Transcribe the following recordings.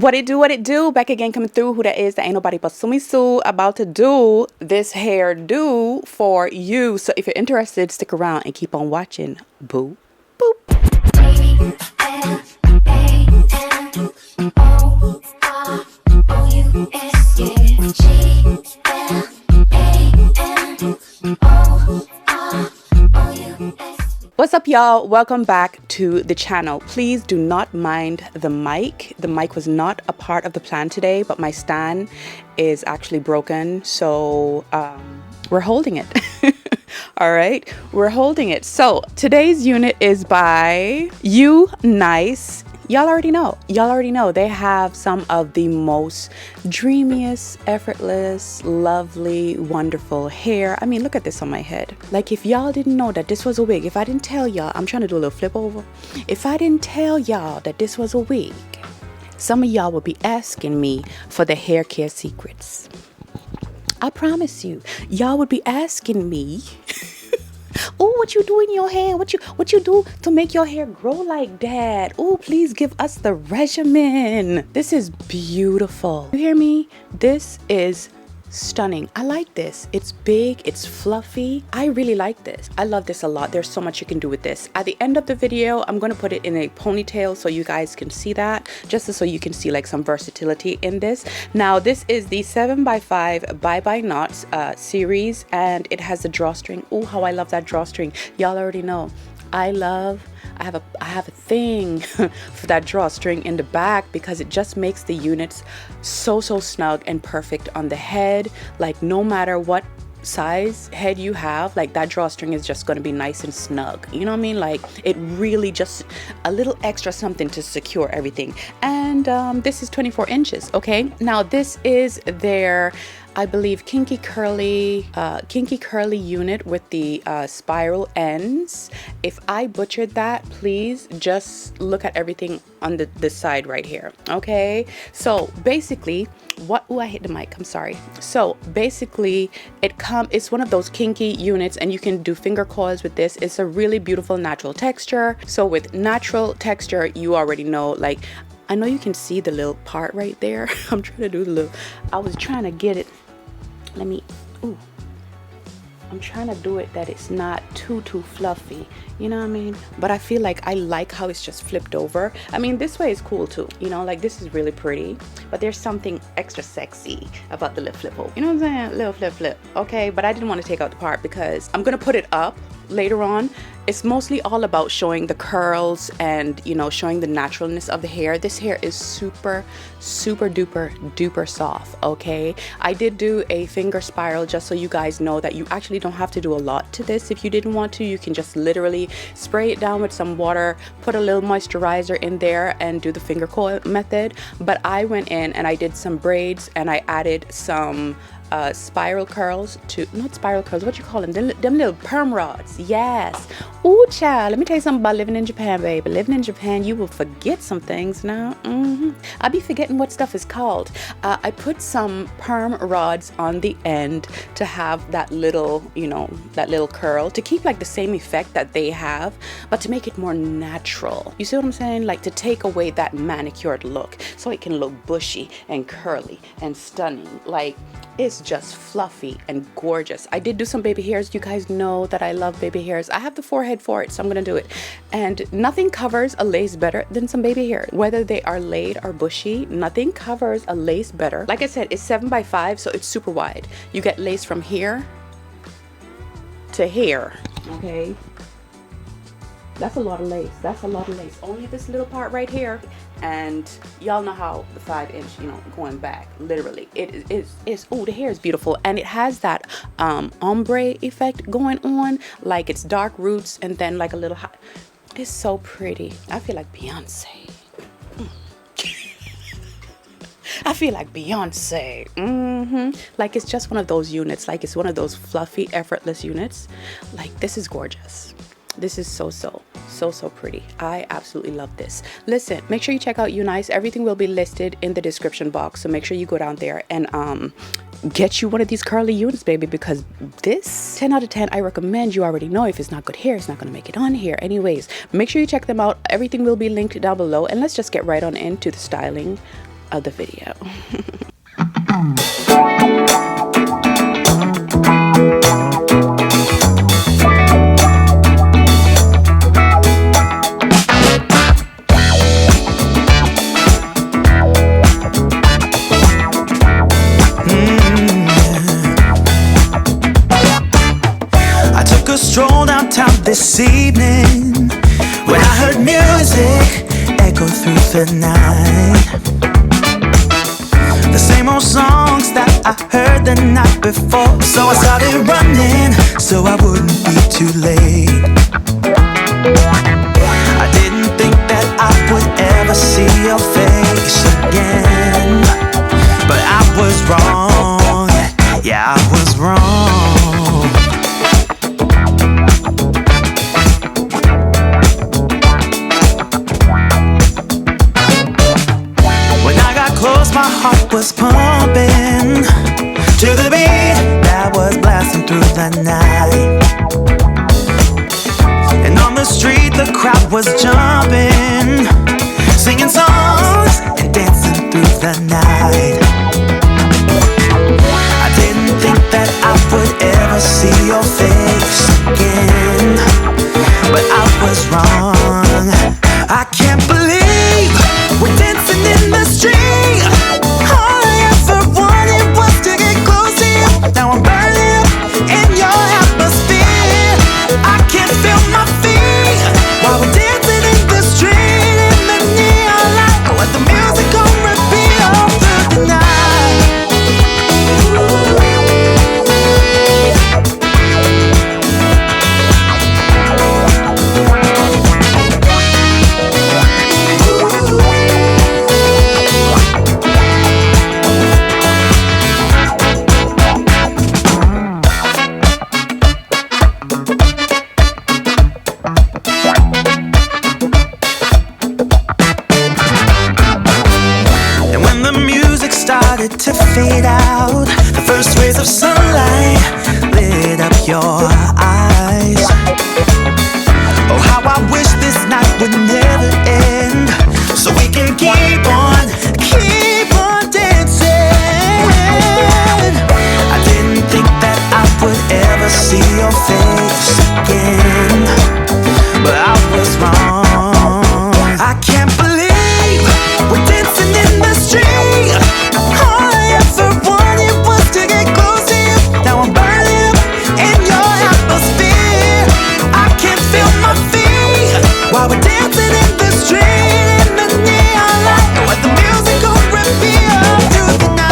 What it do? Back again, coming through. Who that is? That ain't nobody but Sumi Sue, about to do this hairdo for you. So if you're interested, stick around and keep on watching. Boo, boop. What's up, y'all? Welcome back to the channel. Please do not mind the mic. The mic was not a part of the plan today, but my stand is actually broken, so we're holding it. All right, we're holding it. So today's unit is by UNice. Y'all already know they have some of the most dreamiest, effortless, lovely, wonderful hair. I mean, look at this on my head. Like, if y'all didn't know that this was a wig, if I didn't tell y'all, I'm trying to do a little flip over. If I didn't tell y'all that this was a wig, some of y'all would be asking me for the hair care secrets. I promise you, y'all would be asking me, oh, what you do in your hair? What you do to make your hair grow like that? Oh, please give us the regimen. This is beautiful. You hear me? This is stunning. I like this. It's big, it's fluffy. I really like this. I love this a lot. There's so much you can do with this. At the end of the video, I'm going to put it in a ponytail so you guys can see that, just so you can see like some versatility in this. Now, this is the 7x5 Bye Bye Knots series, and it has a drawstring. Oh, how I love that drawstring. Y'all already know. I have a thing for that drawstring in the back because it just makes the units so snug and perfect on the head. Like, no matter what size head you have, like, that drawstring is just going to be nice and snug. You know what I mean? Like, it really just a little extra something to secure everything. And this is 24 inches. Okay, now this is their, I believe, kinky curly unit with the spiral ends. If I butchered that, please just look at everything on this side right here. Okay, so basically, I hit the mic, I'm sorry. So basically, it's one of those kinky units, and you can do finger coils with this. It's a really beautiful natural texture. So with natural texture, you already know, like, I know you can see the little part right there. I'm trying to do the little, I was trying to get it. I'm trying to do it that it's not too fluffy, you know what I mean? But I feel like I like how it's just flipped over. I mean, this way is cool too, you know, like, this is really pretty, but there's something extra sexy about the lip flip over, you know what I'm saying? Little flip, okay? But I didn't want to take out the part because I'm gonna put it up later on. It's mostly all about showing the curls and, you know, showing the naturalness of the hair. This hair is super duper soft. Okay, I did do a finger spiral just so you guys know that you actually don't have to do a lot to this. If you didn't want to, you can just literally spray it down with some water, put a little moisturizer in there, and do the finger coil method. But I went in and I did some braids, and I added some spiral curls to, not spiral curls, what you call them, them little perm rods. Yes. Ooh, child, let me tell you something about living in Japan, baby. Living in Japan, you will forget some things now. I'll be forgetting what stuff is called. I put some perm rods on the end to have that little, you know, that little curl, to keep like the same effect that they have, but to make it more natural. You see what I'm saying? Like, to take away that manicured look so it can look bushy and curly and stunning. Like, it's just fluffy and gorgeous. I did do some baby hairs. You guys know that I love baby hairs. I have the forehead for it, so I'm gonna do it. And nothing covers a lace better than some baby hairs. Whether they are laid or bushy, nothing covers a lace better. Like I said, it's 7x5, so it's super wide. You get lace from here to here. Okay, that's a lot of lace. That's a lot of lace. Only this little part right here. And y'all know how the 5-inch, you know, going back, literally, it is, oh, the hair is beautiful. And it has that ombre effect going on, like it's dark roots and then like a little hot. It's so pretty. I feel like Beyonce. I feel like Beyonce. Like, it's just one of those units. Like, it's one of those fluffy, effortless units. Like, this is gorgeous. This is so pretty. I absolutely love this. Listen, make sure you check out UNice. Everything will be listed in the description box, so make sure you go down there and get you one of these curly units, baby, because this 10 out of 10, I recommend. You already know if it's not good hair, it's not going to make it on here. Anyways, make sure you check them out. Everything will be linked down below, and let's just get right on into the styling of the video. I took a stroll downtown this evening when I heard music echo through the night. The same old songs that I heard the night before. So I started running so I wouldn't be too late. I didn't think that I would ever see your face again, but I was wrong. Yeah, I was wrong. Close, my heart was pumping to the beat that was blasting through the night. And on the street the crowd was jumping, singing songs and dancing through the night. I didn't think that I would ever see your face again, but I was wrong. I can't believe we're dancing in the street. All I ever wanted was to get close to you. Now I'm burning up in your atmosphere. I can't feel my feet while we're dancing in the street in the neon light. I let the music on repeat all through the night. To fade out, the first rays of sunlight lit up your eyes. Oh, how I wish this night would never end, so we can keep on dancing. I didn't think that I would ever see your face again, but I was wrong. I can't believe we're dancing in the street. While we're dancing in the street in the neon light, let the music go repeat all through the night.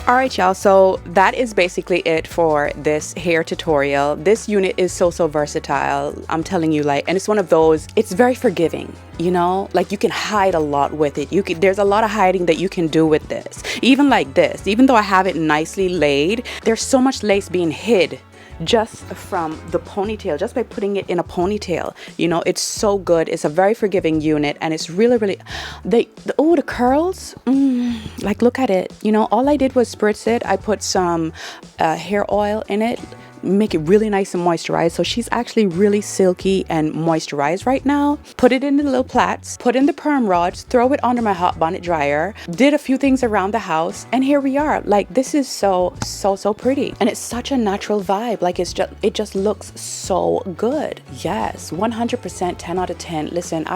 Alright y'all, so that is basically it for this hair tutorial. This unit is so versatile, I'm telling you, like, and it's one of those, it's very forgiving, you know, like you can hide a lot with it. There's a lot of hiding that you can do with this. Even like this, even though I have it nicely laid, there's so much lace being hid just from the ponytail, just by putting it in a ponytail. You know, it's so good. It's a very forgiving unit, and it's really the curls, like, look at it. You know, all I did was spritz it. I put some hair oil in it, make it really nice and moisturized. So she's actually really silky and moisturized right now. Put it in the little plaits, put in the perm rods, throw it under my hot bonnet dryer, did a few things around the house, and here we are. Like, this is so pretty, and it's such a natural vibe. Like, it just looks so good. Yes, 100%, 10 out of 10. Listen,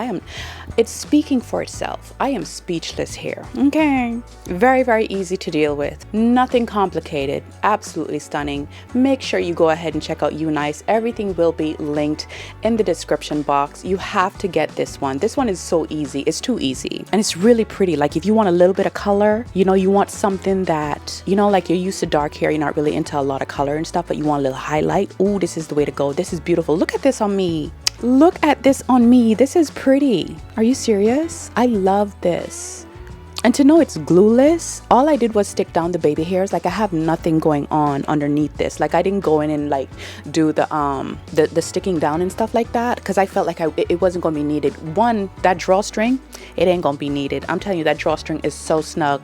it's speaking for itself. I am speechless here. Okay, very easy to deal with, nothing complicated, absolutely stunning. Make sure you go ahead and check out UNice. Everything will be linked in the description box. You have to get this one. This one is so easy. It's too easy, and it's really pretty. Like, if you want a little bit of color, you know, you want something that, you know, like, you're used to dark hair, you're not really into a lot of color and stuff, but you want a little highlight. Ooh, this is the way to go. This is beautiful. Look at this on me. Look at this on me. This is pretty. Are you serious? I love this. And to know it's glueless, all I did was stick down the baby hairs. Like I have nothing going on underneath this. Like I didn't go in and like do the sticking down and stuff like that, because I felt like it wasn't going to be needed. One, that drawstring, it ain't going to be needed. I'm telling you, that drawstring is so snug.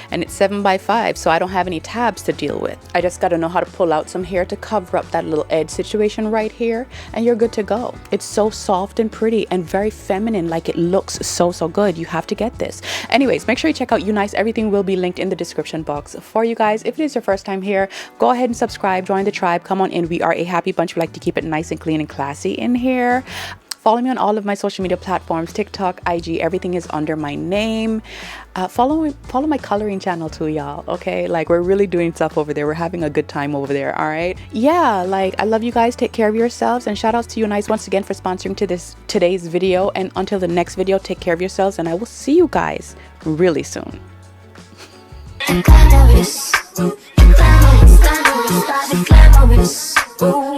And it's 7x5, so I don't have any tabs to deal with. I just got to know how to pull out some hair to cover up that little edge situation right here, and you're good to go. It's so soft and pretty and very feminine. Like it looks so good. You have to get this. Anyways, make sure you check out UNice. Everything will be linked in the description box for you guys. If it is your first time here, go ahead and subscribe, join the tribe, come on in. We are a happy bunch. We like to keep it nice and clean and classy in here. Follow me on all of my social media platforms, TikTok, IG, everything is under my name. Follow my coloring channel too, y'all, okay? Like, we're really doing stuff over there. We're having a good time over there, all right? Yeah, like, I love you guys. Take care of yourselves. And shout outs to UNice once again for sponsoring today's video. And until the next video, take care of yourselves. And I will see you guys really soon. Glamorous, glamorous, glamorous, glamorous.